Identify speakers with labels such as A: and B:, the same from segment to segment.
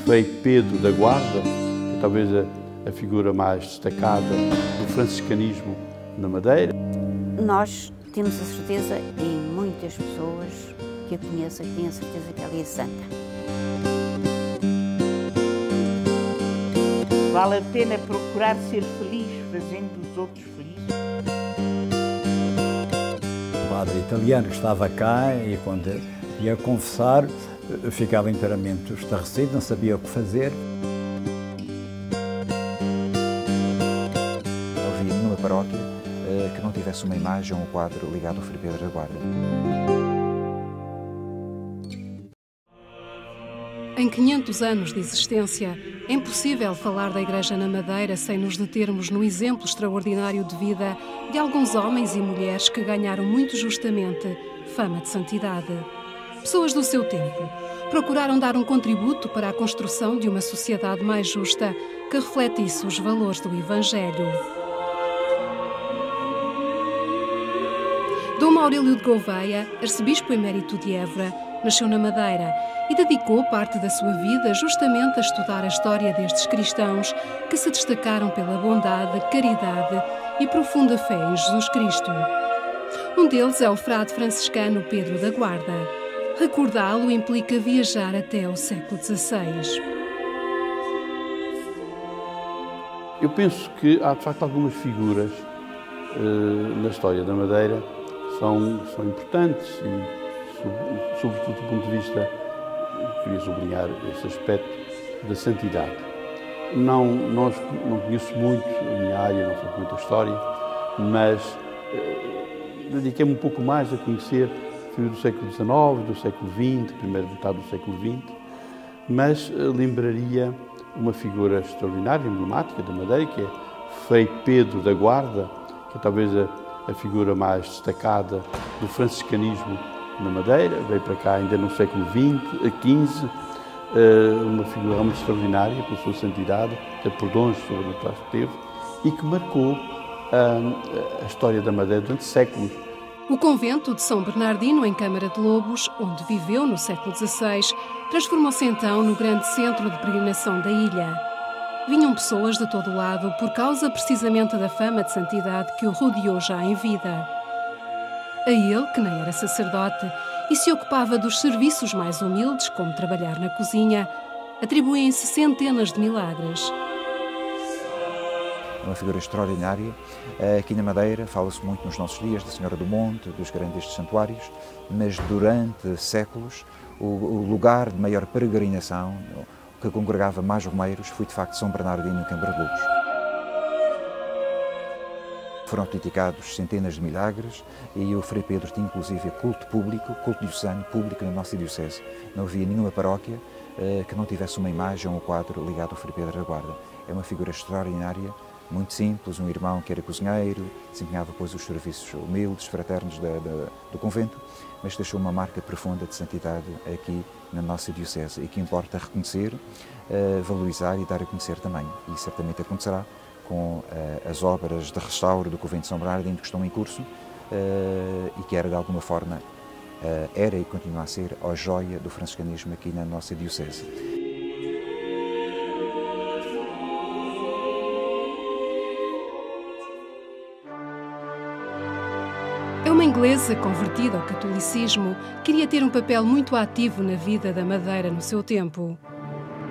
A: Frei Pedro da Guarda, que é talvez a figura mais destacada do franciscanismo na Madeira.
B: Nós temos a certeza, e muitas pessoas que a conheçam têm a certeza que ela é santa.
C: Vale a pena procurar ser feliz fazendo os outros felizes.
D: O padre italiano que estava cá e quando ia confessar ficava inteiramente estarrecido, não sabia o que fazer.
E: Não havia nenhuma paróquia que não tivesse uma imagem ou um quadro ligado ao Frei Pedro da Guarda.
F: Em 500 anos de existência, é impossível falar da Igreja na Madeira sem nos determos no exemplo extraordinário de vida de alguns homens e mulheres que ganharam muito justamente fama de santidade. Pessoas do seu tempo procuraram dar um contributo para a construção de uma sociedade mais justa que refletisse os valores do Evangelho. Dom Maurílio de Gouveia, arcebispo emérito de Évora, nasceu na Madeira e dedicou parte da sua vida justamente a estudar a história destes cristãos que se destacaram pela bondade, caridade e profunda fé em Jesus Cristo. Um deles é o frade franciscano Pedro da Guarda. Recordá-lo implica viajar até ao século XVI.
A: Eu penso que há de facto algumas figuras na história da Madeira que são importantes e, sobretudo do ponto de vista, queria sublinhar esse aspecto da santidade. Não conheço muito a minha área, não sei muito a história, mas dediquei-me um pouco mais a conhecer do século XIX, do século XX, primeira metade do século XX, mas lembraria uma figura extraordinária, emblemática da Madeira, que é Frei Pedro da Guarda, que é talvez a figura mais destacada do franciscanismo na Madeira, veio para cá ainda no século XV, uma figura realmente extraordinária, pela sua santidade, até por dons sobrenaturais que teve, e que marcou a história da Madeira durante séculos.
F: O convento de São Bernardino, em Câmara de Lobos, onde viveu no século XVI, transformou-se então no grande centro de peregrinação da ilha. Vinham pessoas de todo o lado por causa precisamente da fama de santidade que o rodeou já em vida. A ele, que nem era sacerdote e se ocupava dos serviços mais humildes, como trabalhar na cozinha, atribuem-se centenas de milagres.
E: Uma figura extraordinária. Aqui na Madeira fala-se muito nos nossos dias da Senhora do Monte, dos grandes santuários, mas durante séculos o lugar de maior peregrinação, que congregava mais romeiros, foi de facto São Bernardino em Câmara de Lobos. Foram autenticados centenas de milagres e o Frei Pedro tinha inclusive culto público, culto diocesano público na nossa diocese. Não havia nenhuma paróquia que não tivesse uma imagem ou um quadro ligado ao Frei Pedro da Guarda. É uma figura extraordinária, muito simples, um irmão que era cozinheiro, desempenhava depois os serviços humildes, fraternos do convento, mas deixou uma marca profunda de santidade aqui na nossa diocese e que importa reconhecer, valorizar e dar a conhecer também. E certamente acontecerá com as obras de restauro do convento de São Bernardino que estão em curso e que era de alguma forma, era e continua a ser a joia do franciscanismo aqui na nossa diocese.
F: É uma inglesa convertida ao catolicismo, queria ter um papel muito ativo na vida da Madeira no seu tempo.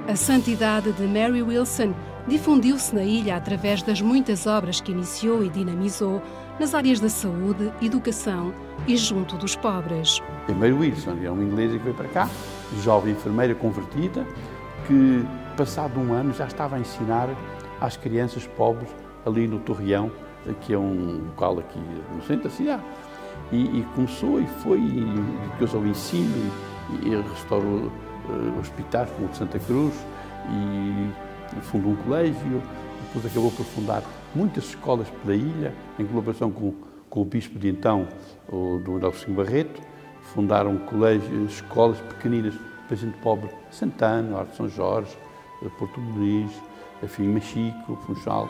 F: A santidade de Mary Wilson difundiu-se na ilha através das muitas obras que iniciou e dinamizou nas áreas da saúde, educação e junto dos pobres.
A: A Mary Wilson é uma inglesa que veio para cá, jovem enfermeira convertida, que passado um ano já estava a ensinar às crianças pobres ali no Torreão, que é um local aqui no centro da cidade. E começou e foi, dedicou-se ao ensino e restaurou hospitais como o de Santa Cruz e fundou um colégio, depois acabou por fundar muitas escolas pela ilha, em colaboração com o bispo de então, o Dom Agostinho Barreto, fundaram colégios, escolas pequeninas para gente pobre, Santana, Arte de São Jorge, Porto Muniz, enfim, Machico, Funchal.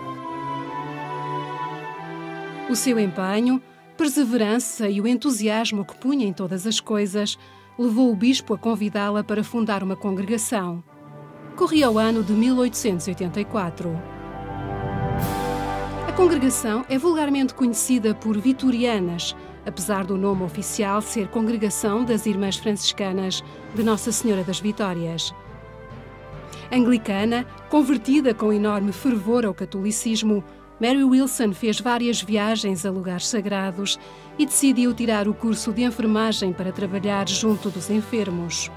F: O seu empenho, perseverança e o entusiasmo que punha em todas as coisas levou o bispo a convidá-la para fundar uma congregação. Corria o ano de 1884. A congregação é vulgarmente conhecida por Vitorianas, apesar do nome oficial ser Congregação das Irmãs Franciscanas de Nossa Senhora das Vitórias. Anglicana, convertida com enorme fervor ao catolicismo, Mary Wilson fez várias viagens a lugares sagrados e decidiu tirar o curso de enfermagem para trabalhar junto dos enfermos.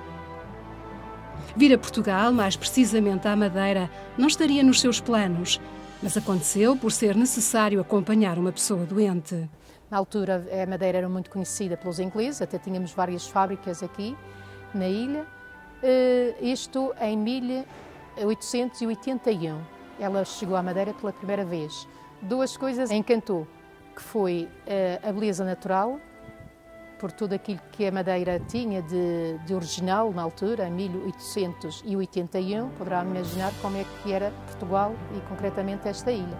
F: Vir a Portugal, mais precisamente à Madeira, não estaria nos seus planos, mas aconteceu por ser necessário acompanhar uma pessoa doente.
G: Na altura, a Madeira era muito conhecida pelos ingleses, até tínhamos várias fábricas aqui na ilha. Isto em 1881. Ela chegou à Madeira pela primeira vez. Duas coisas a encantou, que foi a beleza natural, por tudo aquilo que a Madeira tinha de original na altura, em 1881. Poderá imaginar como é que era Portugal e concretamente esta ilha,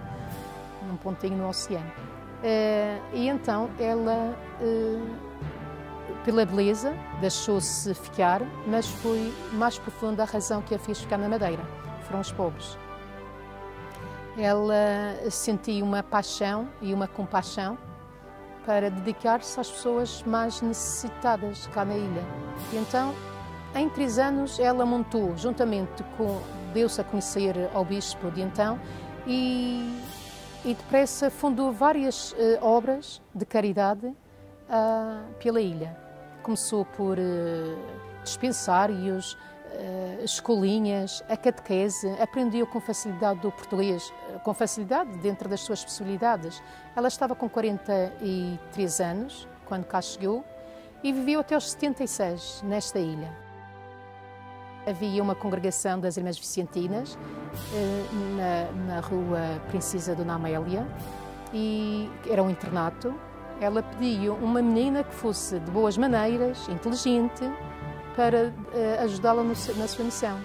G: num pontinho no oceano. E então ela, pela beleza, deixou-se ficar, mas foi mais profunda a razão que a fez ficar na Madeira, foram os pobres. Ela sentiu uma paixão e uma compaixão para dedicar-se às pessoas mais necessitadas cá na ilha. E então, em 3 anos, ela montou, juntamente com, deu-se a conhecer ao bispo de então, e depressa fundou várias obras de caridade pela ilha. Começou por dispensários, escolinhas, a catequese, aprendeu com facilidade o português, com facilidade dentro das suas especialidades. Ela estava com 43 anos, quando cá chegou, e viveu até aos 76 nesta ilha. Havia uma congregação das Irmãs Vicentinas na rua Princesa Dona Amélia, e era um internato. Ela pediu uma menina que fosse de boas maneiras, inteligente, para ajudá-la na sua missão.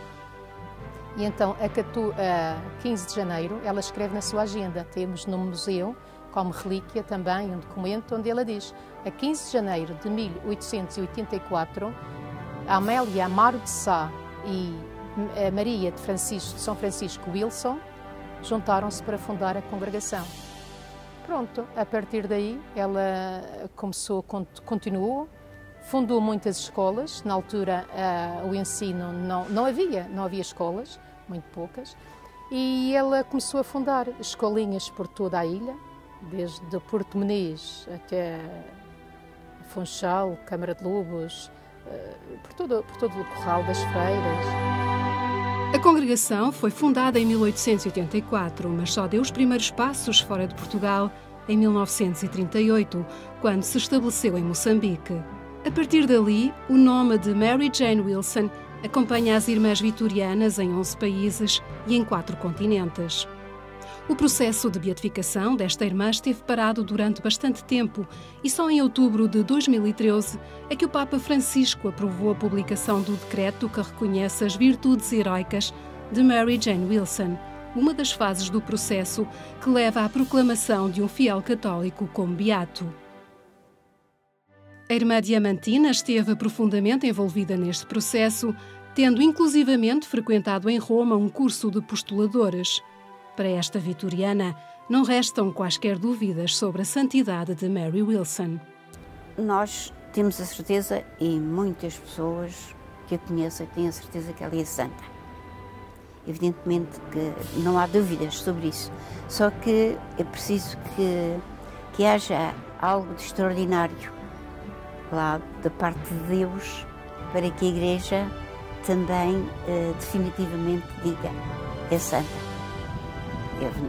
G: E então, a 15 de janeiro, ela escreve na sua agenda, temos no museu, como relíquia também, um documento onde ela diz: a 15 de janeiro de 1884, a Amélia Amaro de Sá e a Maria de São Francisco Wilson juntaram-se para fundar a congregação. Pronto, a partir daí ela continuou, fundou muitas escolas. Na altura o ensino não havia escolas, muito poucas, e ela começou a fundar escolinhas por toda a ilha, desde Porto Menês até Funchal, Câmara de Lobos, por todo o Corral das Freiras.
F: A congregação foi fundada em 1884, mas só deu os primeiros passos fora de Portugal em 1938, quando se estabeleceu em Moçambique. A partir dali, o nome de Mary Jane Wilson acompanha as Irmãs Vitorianas em 11 países e em 4 continentes. O processo de beatificação desta irmã esteve parado durante bastante tempo e só em outubro de 2013 é que o Papa Francisco aprovou a publicação do decreto que reconhece as virtudes heroicas de Mary Jane Wilson, uma das fases do processo que leva à proclamação de um fiel católico como beato. A irmã Diamantina esteve profundamente envolvida neste processo, tendo inclusivamente frequentado em Roma um curso de postuladores. Para esta vitoriana, não restam quaisquer dúvidas sobre a santidade de Mary Wilson.
B: Nós temos a certeza, e muitas pessoas que a conhecem têm a certeza que ela é santa. Evidentemente que não há dúvidas sobre isso, só que é preciso que haja algo de extraordinário lá da parte de Deus para que a Igreja também definitivamente diga: é santa.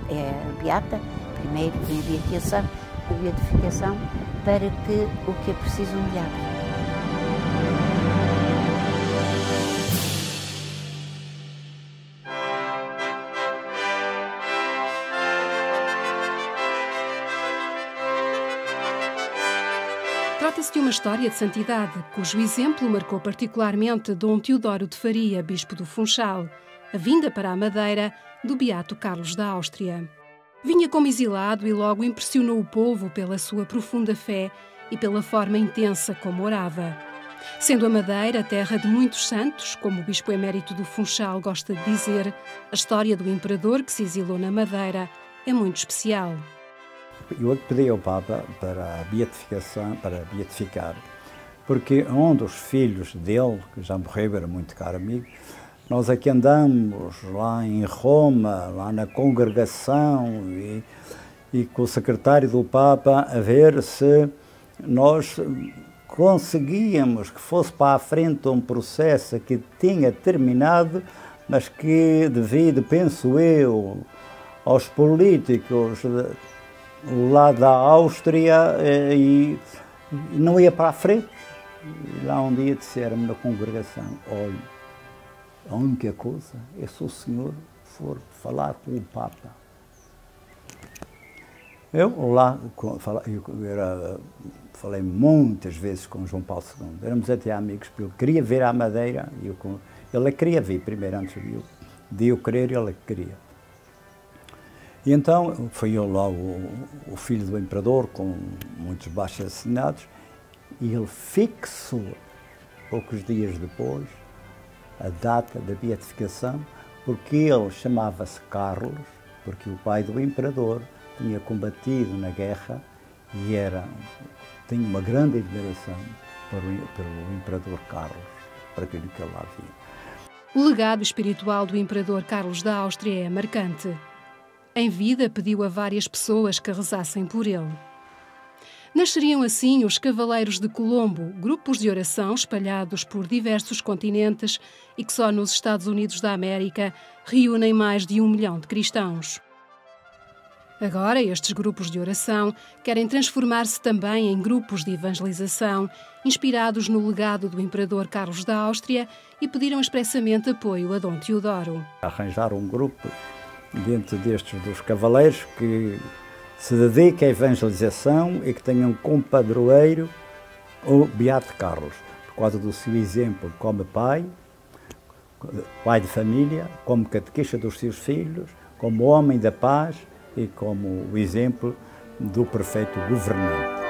B: É beata, primeiro vem a beatificação, para que o que é preciso um milagre.
F: Trata-se de uma história de santidade, cujo exemplo marcou particularmente Dom Teodoro de Faria, bispo do Funchal, a vinda para a Madeira do beato Carlos da Áustria. Vinha como exilado e logo impressionou o povo pela sua profunda fé e pela forma intensa como orava. Sendo a Madeira terra de muitos santos, como o bispo emérito do Funchal gosta de dizer, a história do imperador que se exilou na Madeira é muito especial.
D: Eu pedi ao Papa para a beatificação, para beatificar, porque um dos filhos dele, que já morreu, era muito caro amigo, nós aqui andamos lá em Roma, lá na congregação e com o secretário do Papa a ver se nós conseguíamos que fosse para a frente um processo que tinha terminado, mas que devido, penso eu, aos políticos lá da Áustria e não ia para a frente. E lá um dia disseram-me na congregação, olha, a única coisa é se o senhor for falar com o Papa. Eu lá falei muitas vezes com João Paulo II, éramos até amigos, porque eu queria ver a Madeira, ele queria vir primeiro, antes de eu querer, ele queria. E então foi eu lá, o filho do imperador, com muitos baixos assinados, e ele fixou, poucos dias depois, a data da beatificação, porque ele chamava-se Carlos, porque o pai do imperador tinha combatido na guerra e tinha uma grande admiração pelo imperador Carlos, para aquilo que ele lá via.
F: O legado espiritual do imperador Carlos da Áustria é marcante. Em vida, pediu a várias pessoas que rezassem por ele. Nasceriam assim os Cavaleiros de Colombo, grupos de oração espalhados por diversos continentes e que só nos Estados Unidos da América reúnem mais de 1 milhão de cristãos. Agora, estes grupos de oração querem transformar-se também em grupos de evangelização, inspirados no legado do imperador Carlos da Áustria, e pediram expressamente apoio a Dom Teodoro.
D: Arranjar um grupo dentro destes dos cavaleiros que se dedique à evangelização e que tenham como padroeiro o Beato Carlos, por causa do seu exemplo como pai de família, como catequista dos seus filhos, como homem da paz e como o exemplo do perfeito governante.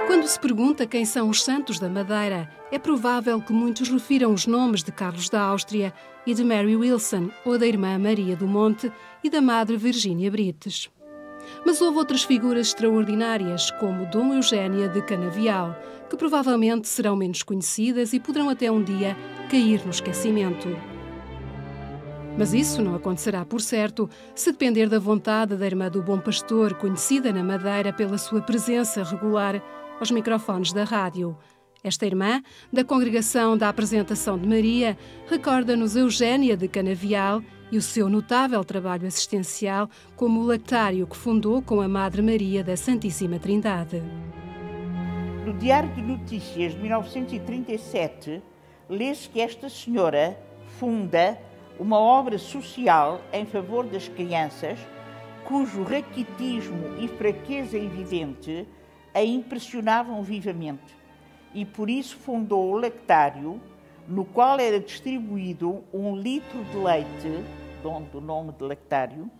F: Quando se pergunta quem são os santos da Madeira, é provável que muitos refiram os nomes de Carlos da Áustria e de Mary Wilson, ou da irmã Maria do Monte e da Madre Virgínia Brites. Mas houve outras figuras extraordinárias, como Dom Eugénia de Canavial, que provavelmente serão menos conhecidas e poderão até um dia cair no esquecimento. Mas isso não acontecerá, por certo, se depender da vontade da Irmã do Bom Pastor, conhecida na Madeira pela sua presença regular aos microfones da rádio. Esta irmã, da Congregação da Apresentação de Maria, recorda-nos Eugénia de Canavial e o seu notável trabalho assistencial como o lactário que fundou com a Madre Maria da Santíssima Trindade.
C: No Diário de Notícias de 1937, lê-se que esta senhora funda uma obra social em favor das crianças, cujo raquitismo e fraqueza evidente a impressionavam vivamente, e por isso fundou o lactário, no qual era distribuído 1 litro de leite, do nome de lactário,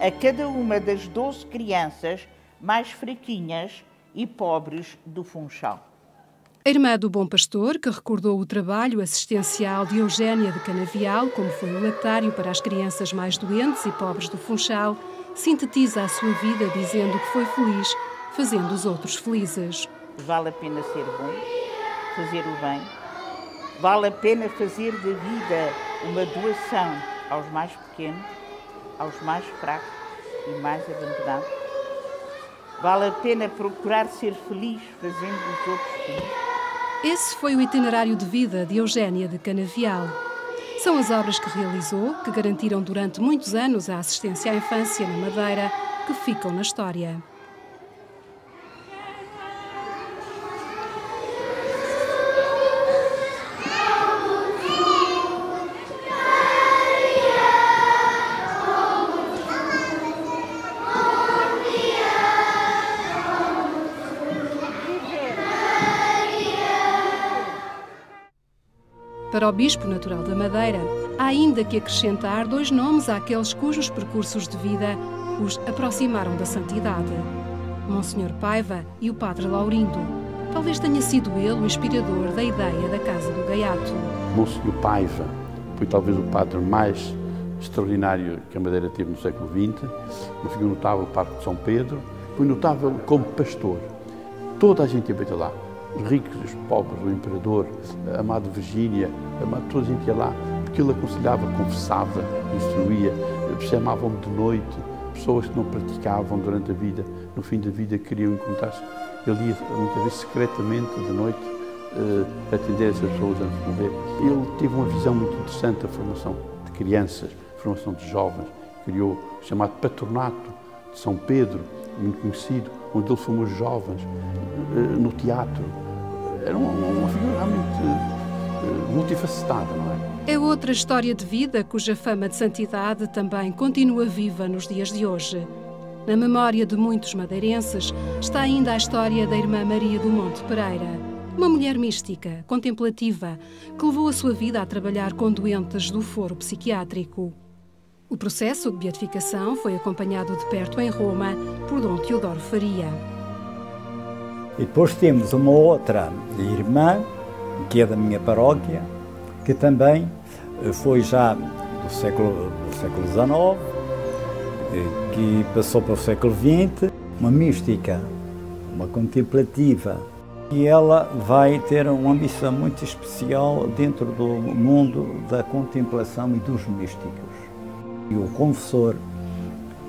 C: a cada uma das 12 crianças mais fraquinhas e pobres do Funchal.
F: A Irmã do Bom Pastor, que recordou o trabalho assistencial de Eugénia de Canavial, como foi o lactário para as crianças mais doentes e pobres do Funchal, sintetiza a sua vida dizendo que foi feliz fazendo os outros felizes.
C: Vale a pena ser bom, fazer o bem. Vale a pena fazer da vida uma doação aos mais pequenos, aos mais fracos e mais abandonados. Vale a pena procurar ser feliz fazendo os outros felizes.
F: Esse foi o itinerário de vida de Eugénia de Canavial. São as obras que realizou, que garantiram durante muitos anos a assistência à infância na Madeira, que ficam na história. Para o Bispo Natural da Madeira, há ainda que acrescentar 2 nomes àqueles cujos percursos de vida os aproximaram da santidade: Monsenhor Paiva e o Padre Laurindo, Talvez tenha sido ele o inspirador da ideia da Casa do Gaiato.
A: Monsenhor Paiva foi talvez o padre mais extraordinário que a Madeira teve no século XX, uma figura notável, o Parque de São Pedro, foi notável como pastor. Toda a gente ia para lá, os ricos, os pobres, o imperador, a amada Virgínia, toda a gente ia lá, porque ele aconselhava, confessava, instruía, chamavam-me de noite, pessoas que não praticavam durante a vida, no fim da vida queriam encontrar-se. Ele ia muitas vezes secretamente de noite atender essas pessoas antes de morrer. Ele teve uma visão muito interessante da formação de crianças, formação de jovens, criou o chamado Patronato de São Pedro, muito conhecido, onde ele formou jovens no teatro. Era uma figura realmente multifacetada, não é?
F: É outra história de vida cuja fama de santidade também continua viva nos dias de hoje. Na memória de muitos madeirenses está ainda a história da irmã Maria do Monte Pereira, uma mulher mística, contemplativa, que levou a sua vida a trabalhar com doentes do foro psiquiátrico. O processo de beatificação foi acompanhado de perto em Roma por Dom Teodoro Faria.
D: E depois temos uma outra irmã, que é da minha paróquia, que também foi já do século XIX, que passou para o século XX, uma mística, uma contemplativa, e ela vai ter uma missão muito especial dentro do mundo da contemplação e dos místicos. E o confessor,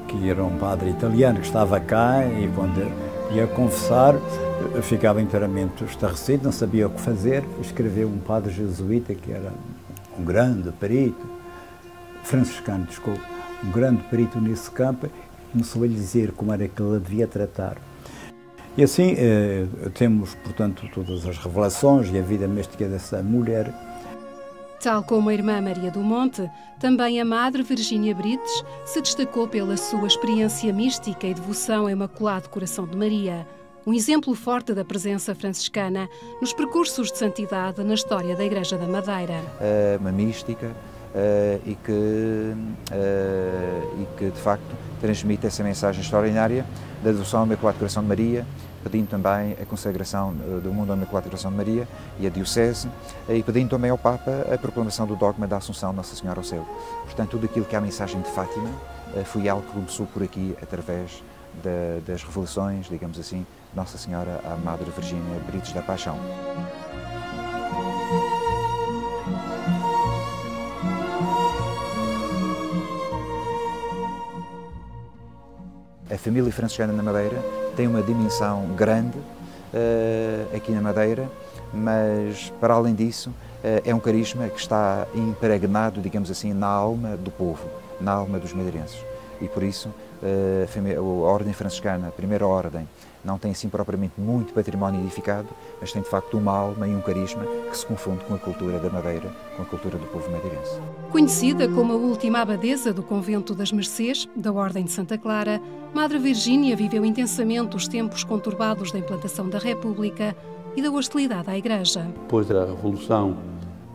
D: que era um padre italiano que estava cá, e quando ia confessar, ficava inteiramente estarrecido, não sabia o que fazer, escreveu um padre jesuíta, que era um grande perito, franciscano, desculpe, um grande perito nesse campo, começou a lhe dizer como era que ele devia tratar. E assim temos, portanto, todas as revelações e a vida mística dessa mulher.
F: Tal como a irmã Maria do Monte, também a Madre Virgínia Brites se destacou pela sua experiência mística e devoção ao Imaculado Coração de Maria, um exemplo forte da presença franciscana nos percursos de santidade na história da Igreja da Madeira.
E: Uma mística e que, de facto, transmite essa mensagem extraordinária da devoção ao Imaculado Coração de Maria, pedindo também a consagração do mundo ao Imaculado Coração de Maria e a Diocese, e pedindo também ao Papa a proclamação do dogma da Assunção de Nossa Senhora ao Céu. Portanto, tudo aquilo que é a mensagem de Fátima foi algo que começou por aqui, através das revelações, digamos assim, de Nossa Senhora à Madre Virgínia Brites da Paixão. A família franciscana na Madeira tem uma dimensão grande aqui na Madeira, mas, para além disso, é um carisma que está impregnado, digamos assim, na alma do povo, na alma dos madeirenses. E, por isso, a Ordem Franciscana, a primeira ordem, não tem assim propriamente muito património edificado, mas tem de facto uma alma e um carisma que se confunde com a cultura da Madeira, com a cultura do povo madeirense.
F: Conhecida como a última abadesa do Convento das Mercês, da Ordem de Santa Clara, Madre Virgínia viveu intensamente os tempos conturbados da implantação da República e da hostilidade à Igreja.
A: Depois da Revolução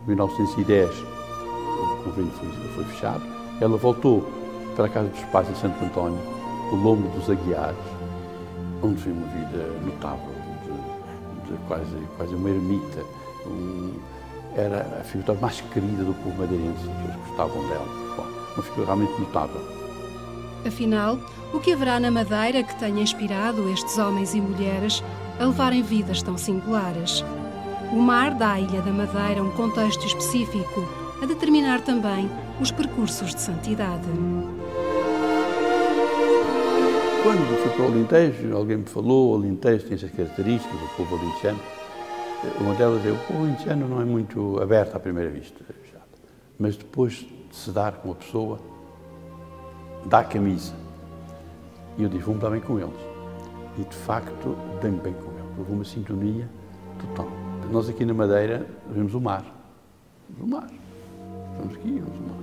A: de 1910, o convento foi fechado, ela voltou para a Casa dos Pais em Santo António, o Lombo dos Aguiares, onde foi uma vida notável, quase uma ermita. Era a figura mais querida do povo madeirense, as pessoas gostavam dela. Bom, uma figura realmente notável.
F: Afinal, o que haverá na Madeira que tenha inspirado estes homens e mulheres a levarem vidas tão singulares? O mar dá à Ilha da Madeira um contexto específico, a determinar também os percursos de santidade.
A: Quando fui para o Alentejo, alguém me falou, o Alentejo tem essas características, o povo alentejano. Uma delas é o povo alentejano não é muito aberto à primeira vista, mas depois de se dar com a pessoa, dá a camisa. E eu digo, vou-me dar bem com eles. E de facto, dei-me bem com eles. Houve uma sintonia total. Nós aqui na Madeira vemos o mar. Vemos o mar. Estamos aqui, vemos o mar.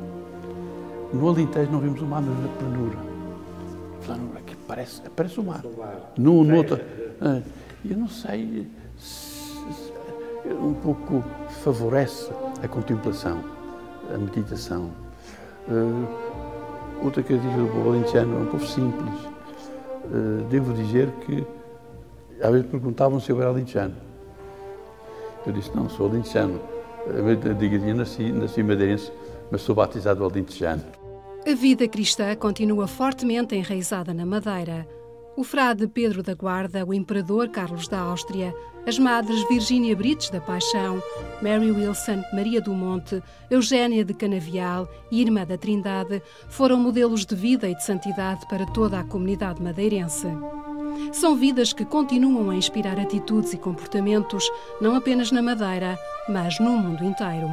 A: No Alentejo não vemos o mar, mas na planura. Planura que parece o mar. No outro, eu não sei, um pouco favorece a contemplação, a meditação. Outra característica do povo alentejano é um povo simples. Devo dizer que às vezes perguntavam se eu era alentejano. Eu disse, não, sou alentejano. Eu digo, nasci madeirense, mas sou batizado alentejano.
F: A vida cristã continua fortemente enraizada na Madeira. O frade Pedro da Guarda, o imperador Carlos da Áustria, as madres Virgínia Brites da Paixão, Mary Wilson, Maria do Monte, Eugénia de Canavial e Irmã da Trindade foram modelos de vida e de santidade para toda a comunidade madeirense. São vidas que continuam a inspirar atitudes e comportamentos, não apenas na Madeira, mas no mundo inteiro.